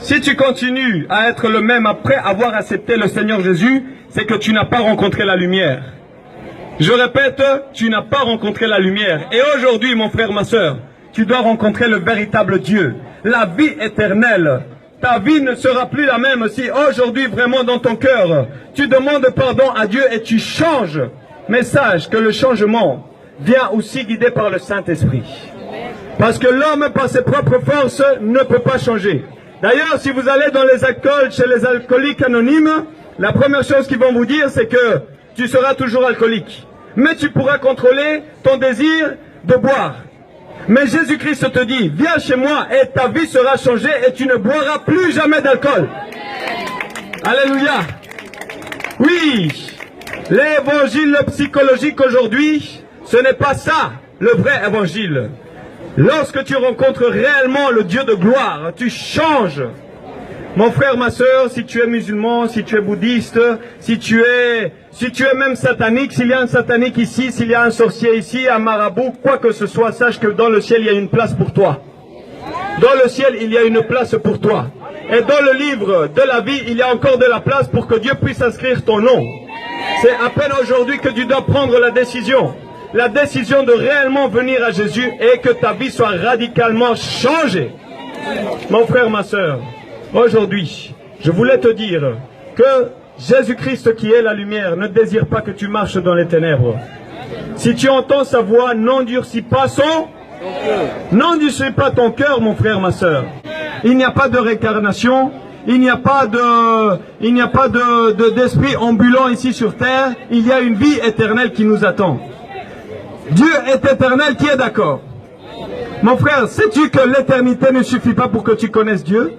Si tu continues à être le même après avoir accepté le Seigneur Jésus, c'est que tu n'as pas rencontré la lumière. Je répète, tu n'as pas rencontré la lumière. Et aujourd'hui, mon frère, ma soeur, tu dois rencontrer le véritable Dieu, la vie éternelle. Ta vie ne sera plus la même si aujourd'hui, vraiment dans ton cœur, tu demandes pardon à Dieu et tu changes. Mais sache que le changement vient aussi guidé par le Saint-Esprit. Parce que l'homme, par ses propres forces, ne peut pas changer. D'ailleurs, si vous allez dans les alcools, chez les alcooliques anonymes, la première chose qu'ils vont vous dire, c'est que tu seras toujours alcoolique. Mais tu pourras contrôler ton désir de boire. Mais Jésus-Christ te dit, viens chez moi et ta vie sera changée et tu ne boiras plus jamais d'alcool. Alléluia. Oui, l'évangile psychologique aujourd'hui, ce n'est pas ça le vrai évangile. Lorsque tu rencontres réellement le Dieu de gloire, tu changes. Mon frère, ma soeur, si tu es musulman, si tu es bouddhiste, si tu es même satanique, s'il y a un satanique ici, s'il y a un sorcier ici, un marabout, quoi que ce soit, sache que dans le ciel, il y a une place pour toi. Dans le ciel, il y a une place pour toi. Et dans le livre de la vie, il y a encore de la place pour que Dieu puisse inscrire ton nom. C'est à peine aujourd'hui que tu dois prendre la décision de réellement venir à Jésus et que ta vie soit radicalement changée. Mon frère, ma soeur, aujourd'hui, je voulais te dire que Jésus-Christ qui est la lumière ne désire pas que tu marches dans les ténèbres. Si tu entends sa voix, n'endurcis pas ton cœur, mon frère, ma soeur. Il n'y a pas de réincarnation, il n'y a pas d'esprit ambulant ici sur terre, il y a une vie éternelle qui nous attend. Dieu est éternel, qui est d'accord? Mon frère, sais-tu que l'éternité ne suffit pas pour que tu connaisses Dieu?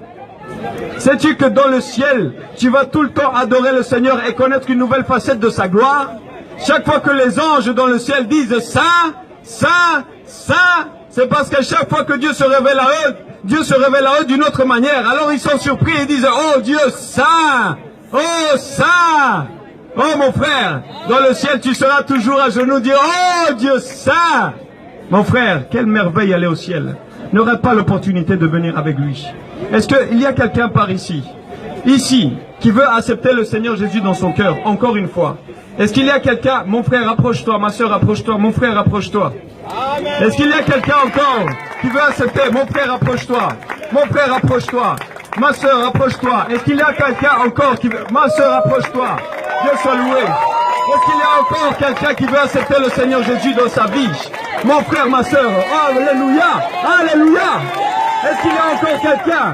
Sais-tu que dans le ciel, tu vas tout le temps adorer le Seigneur et connaître une nouvelle facette de sa gloire? Chaque fois que les anges dans le ciel disent ça, c'est parce que chaque fois que Dieu se révèle à eux d'une autre manière. Alors ils sont surpris et disent, oh Dieu, ça, oh ça. Oh mon frère, dans le ciel tu seras toujours à genoux dire, oh Dieu, ça. Mon frère, quelle merveille aller au ciel. N'aurait pas l'opportunité de venir avec lui. Est-ce qu'il y a quelqu'un par ici, qui veut accepter le Seigneur Jésus dans son cœur, encore une fois? Est-ce qu'il y a quelqu'un, mon frère, approche-toi, ma soeur, approche-toi, mon frère, approche-toi. Est-ce qu'il y a quelqu'un encore qui veut accepter? Mon frère, approche-toi, mon frère, approche-toi, ma soeur, approche-toi. Est-ce qu'il y a quelqu'un encore qui veut, ma soeur, approche-toi, Dieu soit loué. Est-ce qu'il y a encore quelqu'un qui veut accepter le Seigneur Jésus dans sa vie? Mon frère, ma soeur, oh, alléluia, alléluia. Est-ce qu'il y a encore quelqu'un?